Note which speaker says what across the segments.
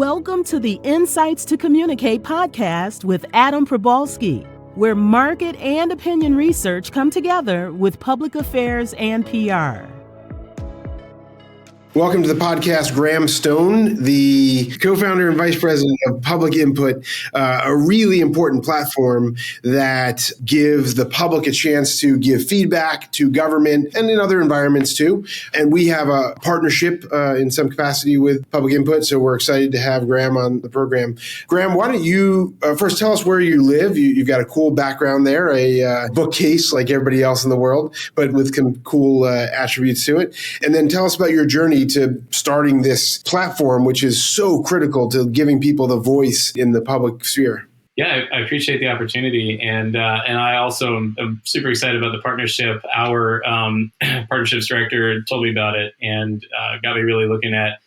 Speaker 1: Welcome to the Insights to Communicate podcast with Adam Probalski, where market and opinion research come together with public affairs and PR.
Speaker 2: Welcome to the podcast, Graham Stone, the co-founder and vice president of PublicInput, a really important platform that gives the public a chance to give feedback to government and in other environments too. And we have a partnership in some capacity with PublicInput, so we're excited to have Graham on the program. Graham, why don't you first tell us where you live? You've got a cool background there, a bookcase like everybody else in the world, but with some cool attributes to it. And then tell us about your journey to starting this platform, which is so critical to giving people the voice in the public sphere.
Speaker 3: Yeah, I appreciate the opportunity. And I also am super excited about the partnership. Our partnerships director told me about it and got me really looking at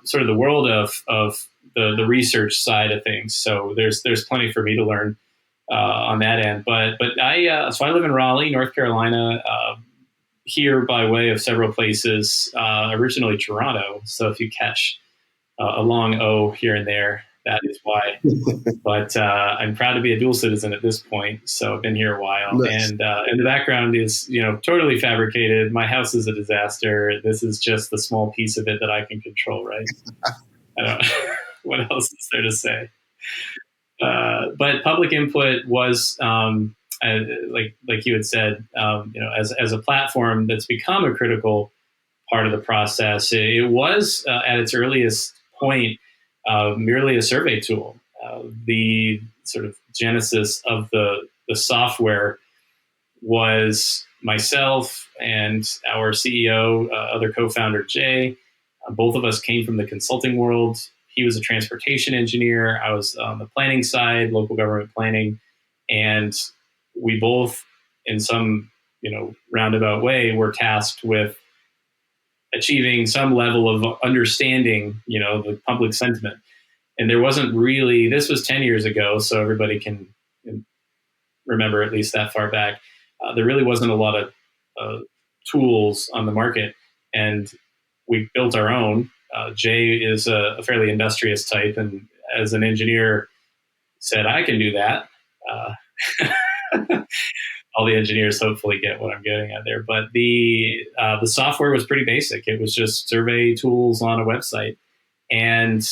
Speaker 3: sort of the world of the research side of things. So there's plenty for me to learn on that end. But I live in Raleigh, North Carolina, here by way of several places, originally Toronto. So if you catch a long O here and there, that is why. But I'm proud to be a dual citizen at this point. So I've been here a while. Nice. And the background is, totally fabricated. My house is a disaster. This is just the small piece of it that I can control, right? I don't know. What else is there to say? But PublicInput was... like you had said, as a platform that's become a critical part of the process, it was at its earliest point merely a survey tool. The sort of genesis of the software was myself and our CEO, other co-founder Jay. Both of us came from the consulting world. He was a transportation engineer. I was on the planning side, local government planning, and we both, in some, roundabout way, were tasked with achieving some level of understanding, the public sentiment. And there wasn't really, this was 10 years ago, so everybody can remember at least that far back. There really wasn't a lot of tools on the market, and we built our own. Jay is a fairly industrious type, and as an engineer said, I can do that. All the engineers hopefully get what I'm getting at there. But the software was pretty basic. It was just survey tools on a website. And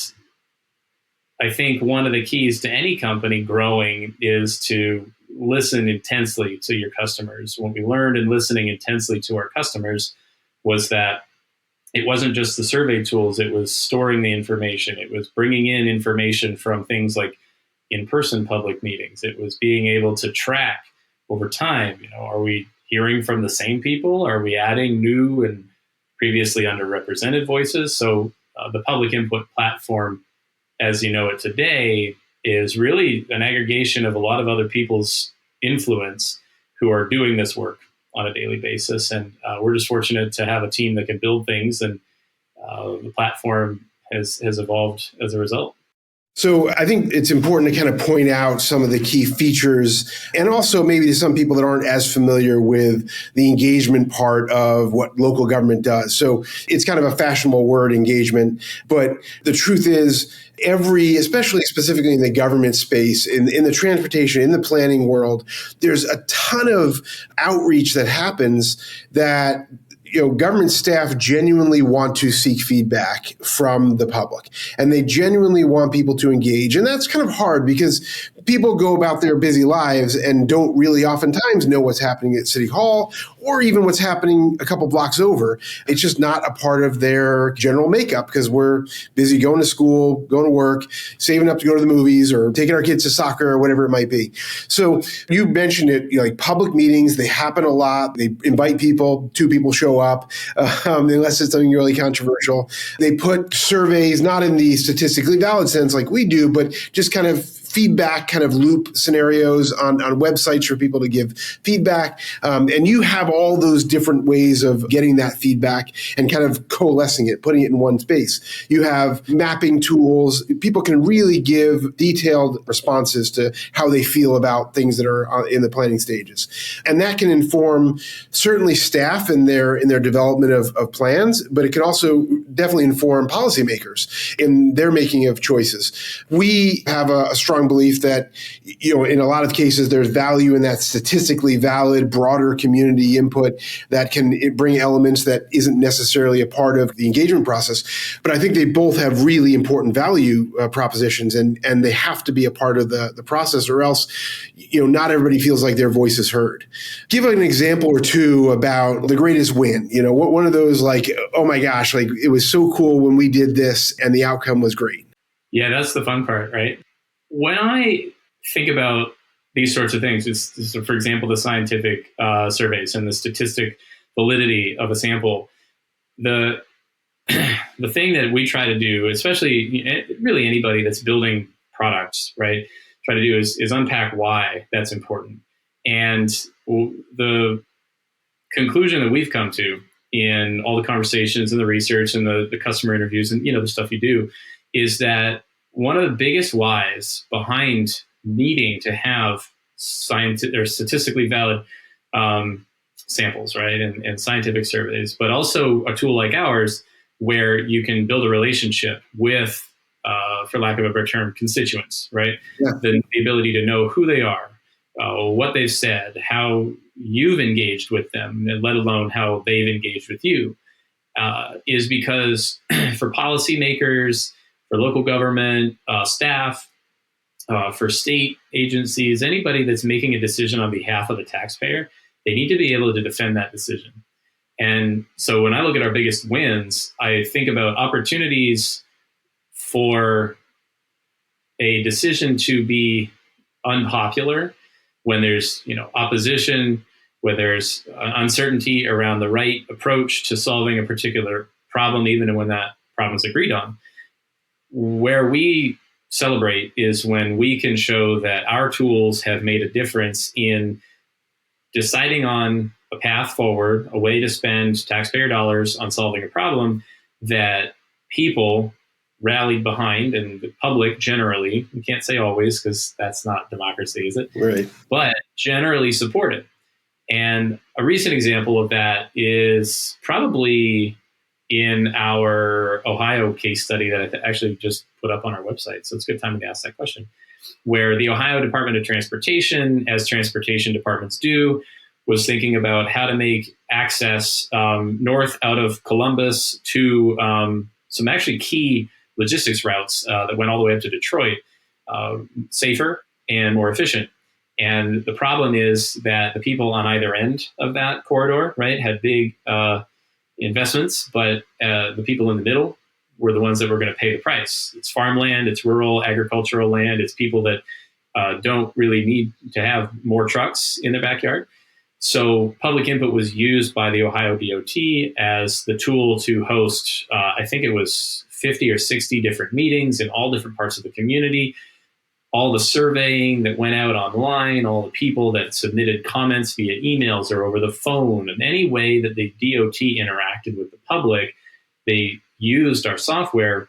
Speaker 3: I think one of the keys to any company growing is to listen intensely to your customers. What we learned in listening intensely to our customers was that it wasn't just the survey tools. It was storing the information. It was bringing in information from things like in-person public meetings. It was being able to track over time, are we hearing from the same people? Are we adding new and previously underrepresented voices? So the PublicInput platform, as you know it today, is really an aggregation of a lot of other people's influence who are doing this work on a daily basis. And we're just fortunate to have a team that can build things, and the platform has evolved as a result.
Speaker 2: So I think it's important to kind of point out some of the key features, and also maybe to some people that aren't as familiar with the engagement part of what local government does. So it's kind of a fashionable word, engagement, but the truth is especially specifically in the government space, in the transportation, in the planning world, there's a ton of outreach that happens that government staff genuinely want to seek feedback from the public, and they genuinely want people to engage. And that's kind of hard because people go about their busy lives and don't really oftentimes know what's happening at City Hall or even what's happening a couple blocks over. It's just not a part of their general makeup because we're busy going to school, going to work, saving up to go to the movies, or taking our kids to soccer or whatever it might be. So you mentioned it, like public meetings, they happen a lot. They invite people, 2 people show up, unless it's something really controversial. They put surveys, not in the statistically valid sense like we do, but just kind of feedback kind of loop scenarios on websites for people to give feedback. And you have all those different ways of getting that feedback and kind of coalescing it, putting it in one space. You have mapping tools. People can really give detailed responses to how they feel about things that are in the planning stages. And that can inform certainly staff in their development of plans, but it can also definitely inform policymakers in their making of choices. We have a strong belief that, in a lot of cases, there's value in that statistically valid, broader community input that can bring elements that isn't necessarily a part of the engagement process. But I think they both have really important value propositions, and they have to be a part of the process, or else, not everybody feels like their voice is heard. Give an example or two about the greatest win. One of those like, oh my gosh, like it was so cool when we did this and the outcome was great.
Speaker 3: Yeah, that's the fun part, right? When I think about these sorts of things, it's for example, the scientific surveys and the statistic validity of a sample, the thing that we try to do, especially really anybody that's building products, right, try to do is unpack why that's important. And the conclusion that we've come to in all the conversations and the research and the customer interviews and the stuff you do is that one of the biggest whys behind needing to have scientific or statistically valid samples, right, and scientific surveys, but also a tool like ours where you can build a relationship with, for lack of a better term, constituents, right? Yeah. The ability to know who they are, what they've said, how you've engaged with them, and let alone how they've engaged with you, is because for policymakers, for local government, staff, for state agencies, anybody that's making a decision on behalf of the taxpayer, they need to be able to defend that decision. And so when I look at our biggest wins, I think about opportunities for a decision to be unpopular when there's opposition, where there's uncertainty around the right approach to solving a particular problem, even when that problem is agreed on. Where we celebrate is when we can show that our tools have made a difference in deciding on a path forward, a way to spend taxpayer dollars on solving a problem that people rallied behind, and the public generally, we can't say always because that's not democracy, is it?
Speaker 2: Right.
Speaker 3: But generally supported. And a recent example of that is probably in our Ohio case study that I actually just put up on our website. So it's a good time to ask that question, where the Ohio Department of Transportation, as transportation departments do, was thinking about how to make access north out of Columbus to some actually key logistics routes that went all the way up to Detroit safer and more efficient. And the problem is that the people on either end of that corridor, right, had big investments, but the people in the middle were the ones that were going to pay the price. It's farmland, it's rural agricultural land, it's people that don't really need to have more trucks in their backyard. So public input was used by the Ohio DOT as the tool to host, I think it was 50 or 60 different meetings in all different parts of the community, all the surveying that went out online, all the people that submitted comments via emails or over the phone, and any way that the DOT interacted with the public, they used our software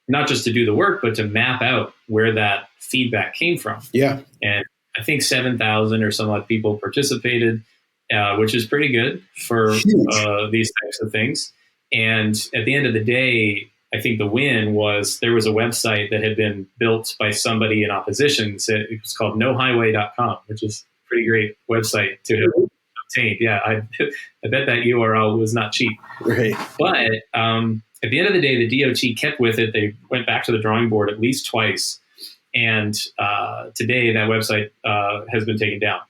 Speaker 3: not just to do the work, but to map out where that feedback came from.
Speaker 2: Yeah.
Speaker 3: And I think 7,000 or some odd people participated, which is pretty good for these types of things. And at the end of the day, I think the win was there was a website that had been built by somebody in opposition. It was called nohighway.com, which is a pretty great website to obtain. Yeah, I bet that URL was not cheap.
Speaker 2: Right.
Speaker 3: But at the end of the day, the DOT kept with it. They went back to the drawing board at least twice. And today that website has been taken down.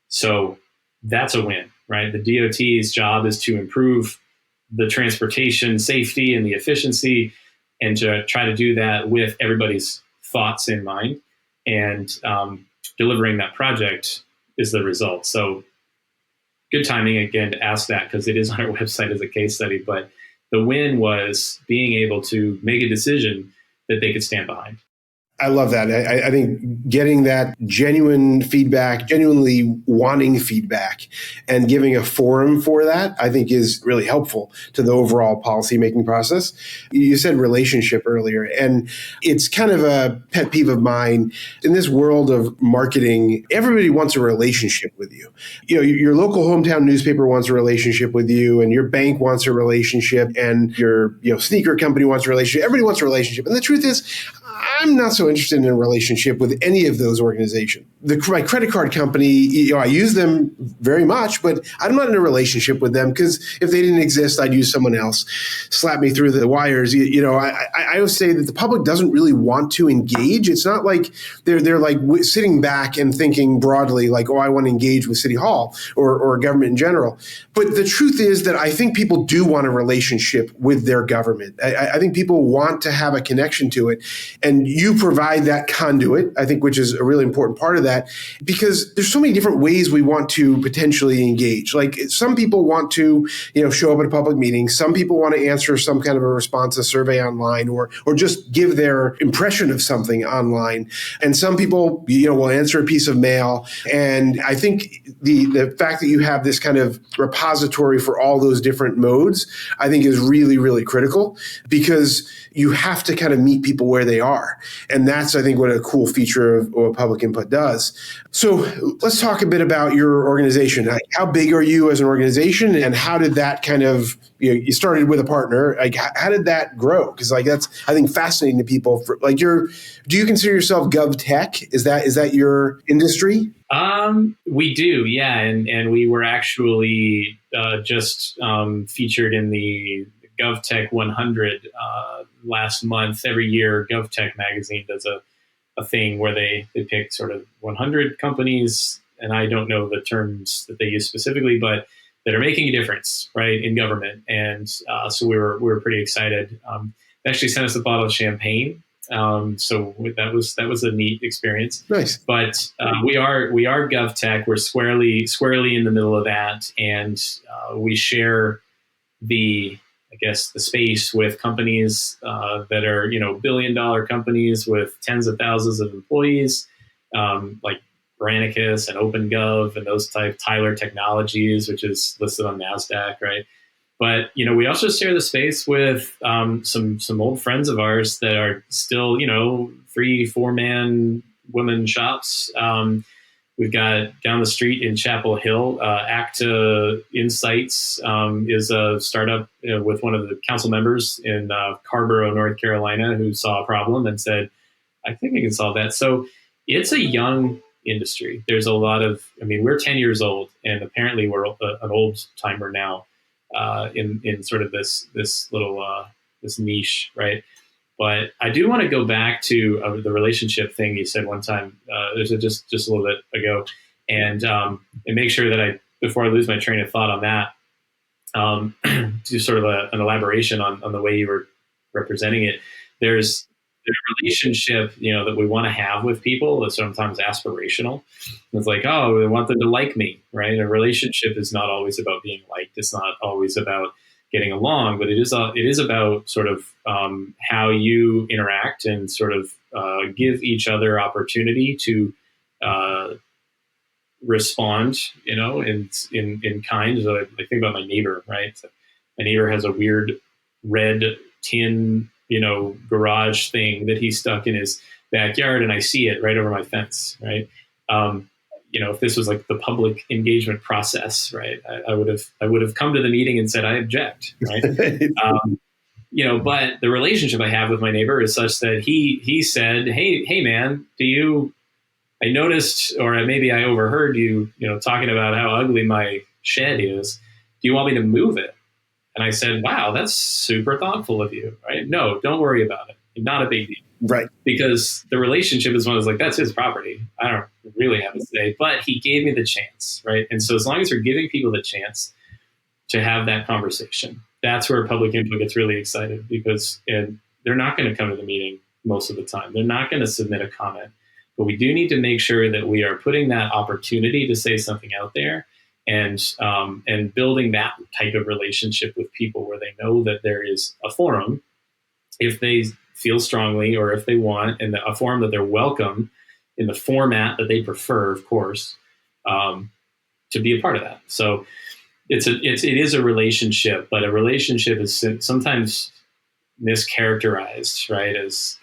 Speaker 3: So that's a win, right? The DOT's job is to improve the transportation safety and the efficiency, and to try to do that with everybody's thoughts in mind. And delivering that project is the result. So good timing, again, to ask that, because it is on our website as a case study. But the win was being able to make a decision that they could stand behind.
Speaker 2: I love that. I think getting that genuine feedback, genuinely wanting feedback, and giving a forum for that, I think is really helpful to the overall policymaking process. You said relationship earlier, and it's kind of a pet peeve of mine. In this world of marketing, everybody wants a relationship with you. You know, your local hometown newspaper wants a relationship with you, and your bank wants a relationship, and your sneaker company wants a relationship. Everybody wants a relationship. And the truth is, I'm not so interested in a relationship with any of those organizations. My credit card company, I use them very much, but I'm not in a relationship with them because if they didn't exist, I'd use someone else. Slap me through the wires. I always say that the public doesn't really want to engage. It's not like they're like sitting back and thinking broadly, like, oh, I want to engage with City Hall or government in general. But the truth is that I think people do want a relationship with their government. I think people want to have a connection to it. And you provide that conduit, I think, which is a really important part of that, because there's so many different ways we want to potentially engage. Like some people want to, show up at a public meeting. Some people want to answer some kind of a response, a survey online, or just give their impression of something online. And some people, will answer a piece of mail. And I think the fact that you have this kind of repository for all those different modes, I think is really, really critical, because you have to kind of meet people where they are. And that's, I think, what a cool feature of what Public Input does. So let's talk a bit about your organization. How big are you as an organization, and how did that kind of, you started with a partner, like how did that grow? Because that's, I think, fascinating to people. Do you consider yourself GovTech? Is that your industry?
Speaker 3: We do, yeah. And we were actually just featured in the GovTech 100 last month. Every year, GovTech magazine does a thing where they pick sort of 100 companies, and I don't know the terms that they use specifically, but that are making a difference, right, in government. And so we were pretty excited. They actually sent us a bottle of champagne. So that was a neat experience.
Speaker 2: Nice.
Speaker 3: But we are GovTech. We're squarely in the middle of that, and we share the space with companies that are billion-dollar companies with tens of thousands of employees, like Granicus and OpenGov and those type, Tyler Technologies, which is listed on NASDAQ, right? But we also share the space with some old friends of ours that are still 3-4 man women shops. We've got down the street in Chapel Hill, Acta Insights is a startup with one of the council members in Carborough, North Carolina, who saw a problem and said, I think we can solve that. So it's a young industry. There's a lot of, we're 10 years old, and apparently we're an old timer now in sort of this little this niche, right? But I do want to go back to the relationship thing you said one time. There's just a little bit ago, and make sure that before I lose my train of thought on that, do sort of an elaboration on the way you were representing it. There's a relationship, that we want to have with people that's sometimes aspirational. It's like, oh, we want them to like me, right? A relationship is not always about being liked. It's not always about getting along, but it is about sort of how you interact and sort of give each other opportunity to respond, in kind. So I think about my neighbor, right? So my neighbor has a weird red tin, garage thing that he stuck in his backyard, and I see it right over my fence, right? If this was like the public engagement process, right, I would have come to the meeting and said, I object, right? But the relationship I have with my neighbor is such that he said, hey man, I noticed, or maybe I overheard you, talking about how ugly my shed is. Do you want me to move it? And I said, wow, that's super thoughtful of you, right? No, don't worry about it. Not a big deal.
Speaker 2: Right.
Speaker 3: Because the relationship is one of those, like, that's his property. I don't really have a say, but he gave me the chance, right? And so as long as we're giving people the chance to have that conversation, that's where Public Input gets really excited, because they're not going to come to the meeting most of the time. They're not going to submit a comment, but we do need to make sure that we are putting that opportunity to say something out there, and building that type of relationship with people where they know that there is a forum. If they feel strongly, or if they want, in a form that they're welcome, in the format that they prefer, of course, to be a part of that. So it is a relationship, but a relationship is sometimes mischaracterized, right? As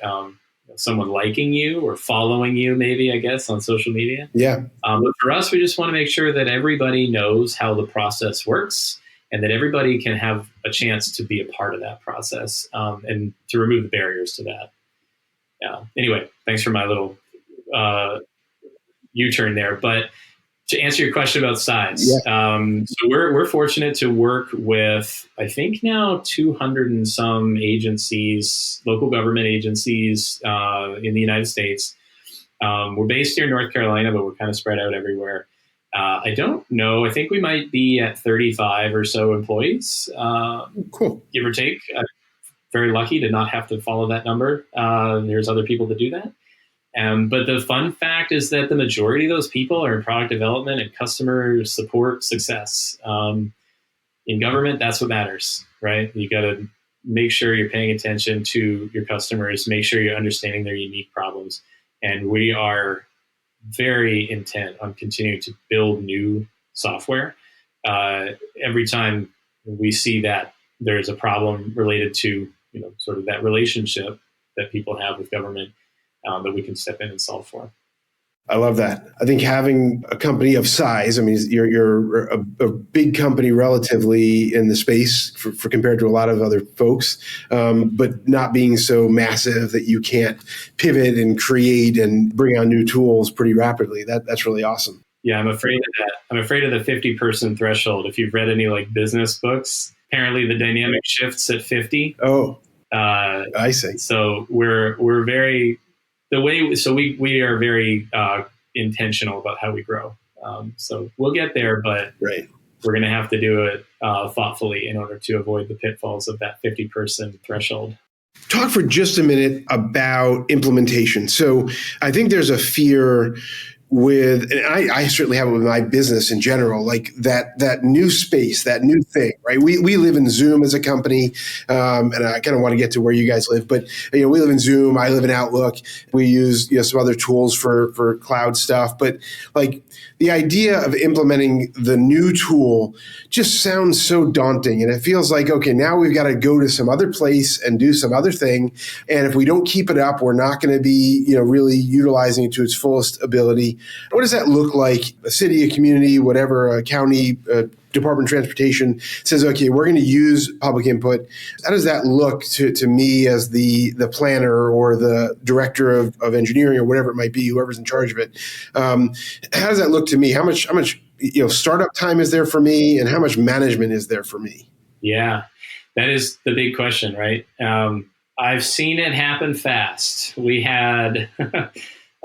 Speaker 3: someone liking you or following you, maybe, I guess, on social media.
Speaker 2: Yeah.
Speaker 3: But for us, we just want to make sure that everybody knows how the process works and that everybody can have a chance to be a part of that process, and to remove the barriers to that. Yeah. Anyway, thanks for my little U-turn there. But to answer your question about size, so we're fortunate to work with, I think now 200 and some agencies, local government agencies in the United States. We're based here in North Carolina, but we're kind of spread out everywhere. I don't know. I think we might be at 35 or so employees,
Speaker 2: Cool.
Speaker 3: Give or take. I'm very lucky to not have to follow that number. There's other people that do that. But the fun fact is that the majority of those people are in product development and customer support success. In government, that's what matters, right? You got to make sure you're paying attention to your customers, make sure you're understanding their unique problems. And we are very intent on continuing to build new software. Every time we see that there's a problem related to, sort of that relationship that people have with government, that we can step in and solve for.
Speaker 2: I love that. I think having a company of size, I mean, you're a big company relatively in the space for compared to a lot of other folks, but not being so massive that you can't pivot and create and bring on new tools pretty rapidly. That's really awesome.
Speaker 3: Yeah, I'm afraid of that. I'm afraid of the 50-person threshold. If you've read any business books, apparently the dynamic shifts at 50.
Speaker 2: Oh, I see.
Speaker 3: So we're very... we are very intentional about how we grow. So we'll get there, but we're going to have to do it thoughtfully in order to avoid the pitfalls of that 50-person threshold.
Speaker 2: Talk for just a minute about implementation. So I think there's a fear with, and I certainly have it with my business in general, like that new space, that new thing, right? We live in Zoom as a company, and I kind of want to get to where you guys live, but we live in Zoom. I live in Outlook. We use some other tools for cloud stuff, but like the idea of implementing the new tool just sounds so daunting, and it feels like, okay, now we've got to go to some other place and do some other thing, and if we don't keep it up, we're not going to be really utilizing it to its fullest ability. What does that look like? A city, a community, whatever, a county, Department of Transportation says, okay, we're going to use public input. How does that look to me as the planner or the director of engineering or whatever it might be, whoever's in charge of it? How does that look to me? How much startup time is there for me, and how much management is there for me?
Speaker 3: Yeah, that is the big question, right? I've seen it happen fast. We had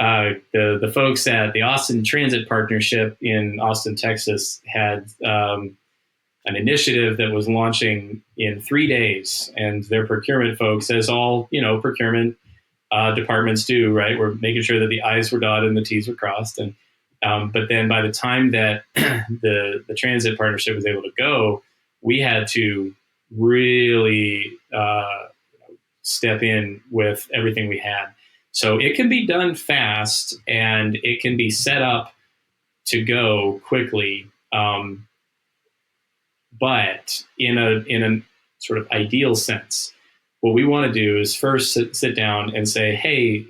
Speaker 3: the folks at the Austin Transit Partnership in Austin, Texas, had an initiative that was launching in 3 days, and their procurement folks, as all procurement departments do, right? We're making sure that the I's were dotted and the T's were crossed, and but then by the time that the transit partnership was able to go, we had to really step in with everything we had. So it can be done fast, and it can be set up to go quickly. But in a sort of ideal sense, what we want to do is first sit down and say, hey,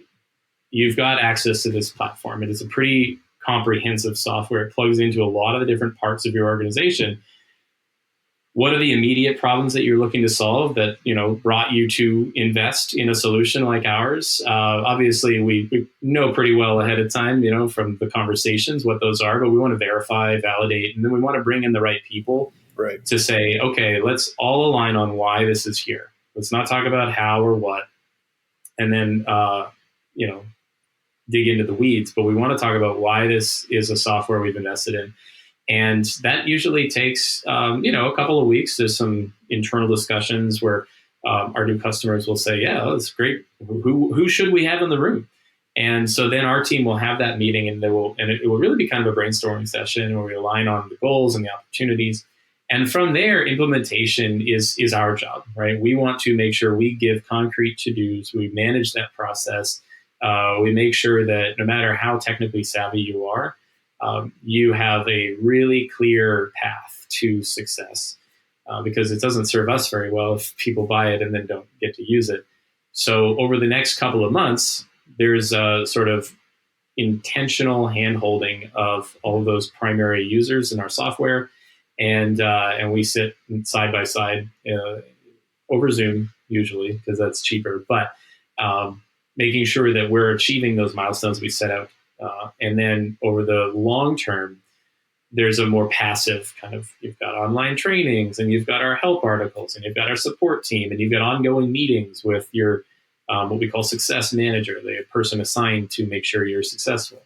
Speaker 3: you've got access to this platform. It is a pretty comprehensive software. It plugs into a lot of the different parts of your organization. What are the immediate problems that you're looking to solve that brought you to invest in a solution like ours? Obviously, we know pretty well ahead of time, from the conversations what those are, but we want to verify, validate, and then we want to bring in the right people to say, okay, let's all align on why this is here. Let's not talk about how or what, and then dig into the weeds. But we want to talk about why this is a software we've invested in. And that usually takes, a couple of weeks. There's some internal discussions where our new customers will say, yeah, that's great. Who should we have in the room? And so then our team will have that meeting, and it will really be kind of a brainstorming session where we align on the goals and the opportunities. And from there, implementation is our job, right? We want to make sure we give concrete to-dos, we manage that process, we make sure that no matter how technically savvy you are, you have a really clear path to success, because it doesn't serve us very well if people buy it and then don't get to use it. So over the next couple of months, there's a sort of intentional handholding of all of those primary users in our software, and we sit side by side over Zoom usually because that's cheaper, but making sure that we're achieving those milestones we set out, and then over the long term, there's a more passive kind of, you've got online trainings and you've got our help articles and you've got our support team and you've got ongoing meetings with your what we call success manager, the person assigned to make sure you're successful.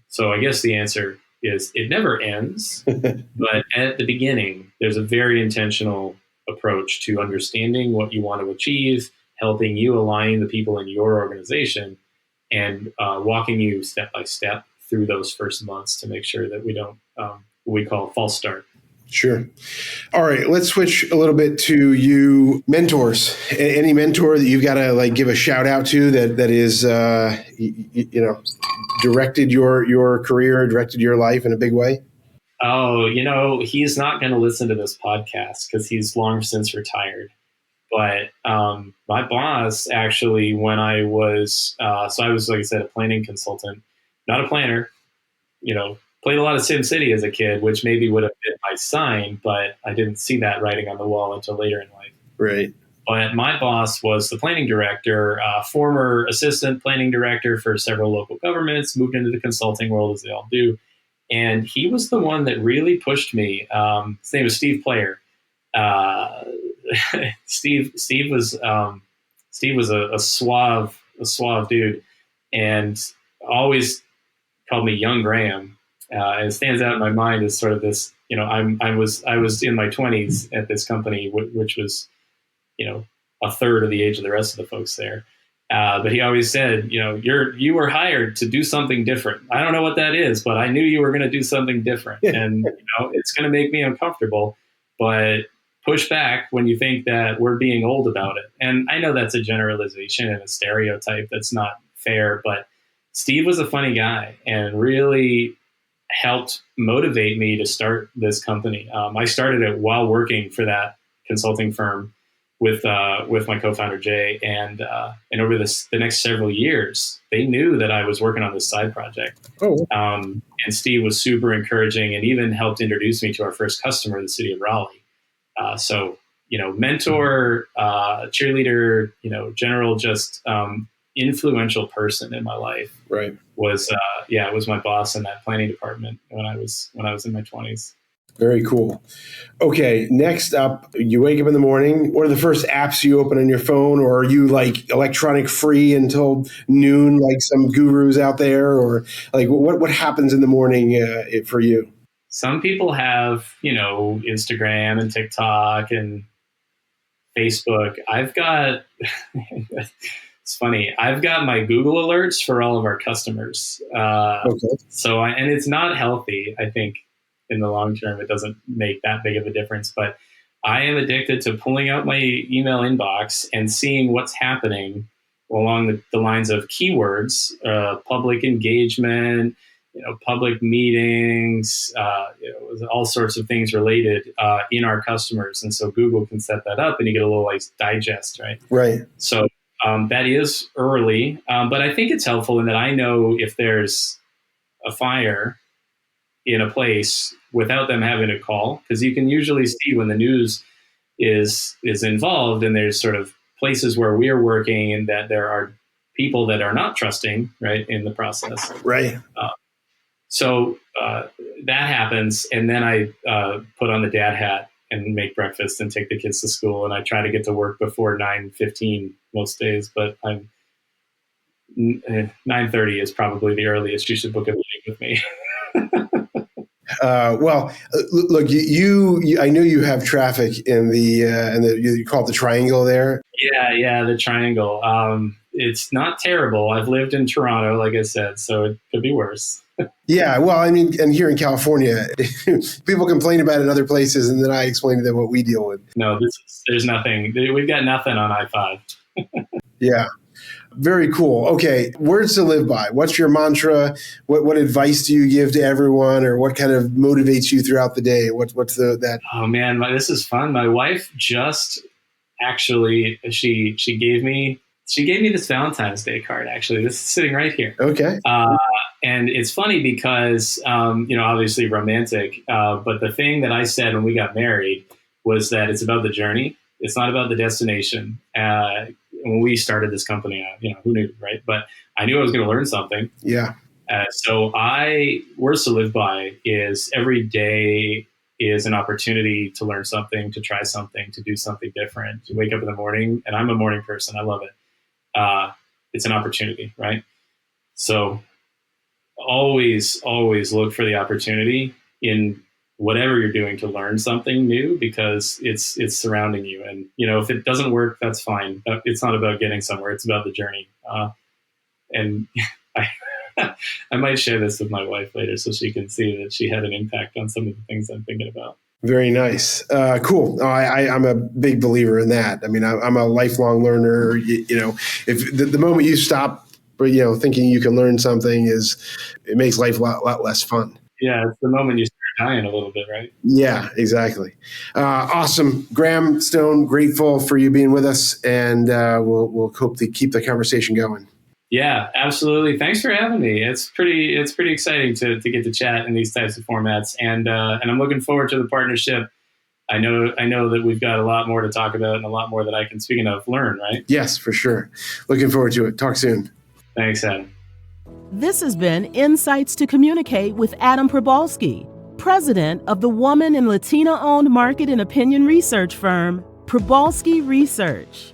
Speaker 3: So I guess the answer is it never ends, but at the beginning, there's a very intentional approach to understanding what you want to achieve, helping you align the people in your organization, and walking you step by step through those first months to make sure that we don't what we call a false start.
Speaker 2: Sure. All right, let's switch a little bit to you mentors. Any mentor that you've got to like give a shout out to that is directed your career, directed your life in a big way?
Speaker 3: Oh, he's not going to listen to this podcast because he's long since retired. But my boss actually, when I was, so I was, like I said, a planning consultant, not a planner, played a lot of SimCity as a kid, which maybe would have been my sign, but I didn't see that writing on the wall until later in life.
Speaker 2: Right.
Speaker 3: But my boss was the planning director, former assistant planning director for several local governments, moved into the consulting world as they all do. And he was the one that really pushed me. His name was Steve Player. Steve was a suave dude, and always called me Young Graham. And it stands out in my mind as sort of this. I was in my 20s at this company, which was, a third of the age of the rest of the folks there. But he always said, you were hired to do something different. I don't know what that is, but I knew you were going to do something different, and it's going to make me uncomfortable, but push back when you think that we're being old about it. And I know that's a generalization and a stereotype that's not fair, but Steve was a funny guy and really helped motivate me to start this company. I started it while working for that consulting firm with my co-founder Jay, and over the next several years, they knew that I was working on this side project.
Speaker 2: Oh.
Speaker 3: And Steve was super encouraging and even helped introduce me to our first customer, the city of Raleigh. So mentor, cheerleader, general, just influential person in my life.
Speaker 2: Right.
Speaker 3: Was my boss in that planning department when I was in my 20s.
Speaker 2: Very cool. Okay, next up, you wake up in the morning. What are the first apps you open on your phone, or are you like electronic free until noon, like some gurus out there, or like what happens in the morning for you?
Speaker 3: Some people have, Instagram and TikTok and Facebook. I've got, it's funny, I've got my Google alerts for all of our customers.
Speaker 2: Okay.
Speaker 3: So, and it's not healthy, I think, in the long term. It doesn't make that big of a difference, but I am addicted to pulling out my email inbox and seeing what's happening along the lines of keywords, public engagement, public meetings, all sorts of things related in our customers. And so Google can set that up and you get a little like digest, right?
Speaker 2: Right.
Speaker 3: So that is early, but I think it's helpful in that I know if there's a fire in a place without them having to call, because you can usually see when the news is involved and there's sort of places where we're working and that there are people that are not trusting, right, in the process.
Speaker 2: Right.
Speaker 3: So that happens, and then I put on the dad hat and make breakfast and take the kids to school, and I try to get to work before 9:15 most days, but 9:30 is probably the earliest you should book a meeting with me.
Speaker 2: Well, look, you I know you have traffic in the you call it the triangle there.
Speaker 3: Yeah, the triangle. It's not terrible. I've lived in Toronto, like I said, so it could be worse.
Speaker 2: Yeah, well, I mean, and here in California, people complain about it in other places, and then I explain to them what we deal with.
Speaker 3: No, there's nothing. We've got nothing on I-5.
Speaker 2: Yeah, very cool. Okay, words to live by. What's your mantra? What advice do you give to everyone, or what kind of motivates you throughout the day? What's that?
Speaker 3: Oh man, this is fun. My wife just actually she gave me this Valentine's Day card. Actually, this is sitting right here.
Speaker 2: Okay.
Speaker 3: And it's funny because obviously romantic. But the thing that I said when we got married was that it's about the journey. It's not about the destination. When we started this company, who knew, right? But I knew I was going to learn something.
Speaker 2: Yeah.
Speaker 3: So words to live by is every day is an opportunity to learn something, to try something, to do something different. You wake up in the morning, and I'm a morning person. I love it. It's an opportunity, right? So always look for the opportunity in whatever you're doing to learn something new, because it's surrounding you. And, if it doesn't work, that's fine. It's not about getting somewhere. It's about the journey. And I might share this with my wife later so she can see that she had an impact on some of the things I'm thinking about.
Speaker 2: Very nice. Cool. I'm a big believer in that. I mean, I'm a lifelong learner. If the moment you stop, thinking you can learn something, it makes life a lot less fun.
Speaker 3: Yeah, it's the moment you start dying a little bit, right?
Speaker 2: Yeah, exactly. Awesome. Graham Stone, grateful for you being with us, and we'll hope to keep the conversation going.
Speaker 3: Yeah, absolutely. Thanks for having me. It's pretty exciting to get to chat in these types of formats, and I'm looking forward to the partnership. I know that we've got a lot more to talk about and a lot more that I can, speaking of, learn, right?
Speaker 2: Yes, for sure. Looking forward to it. Talk soon.
Speaker 3: Thanks, Adam.
Speaker 1: This has been Insights to Communicate with Adam Probalski, president of the woman and Latina-owned market and opinion research firm, Probalski Research.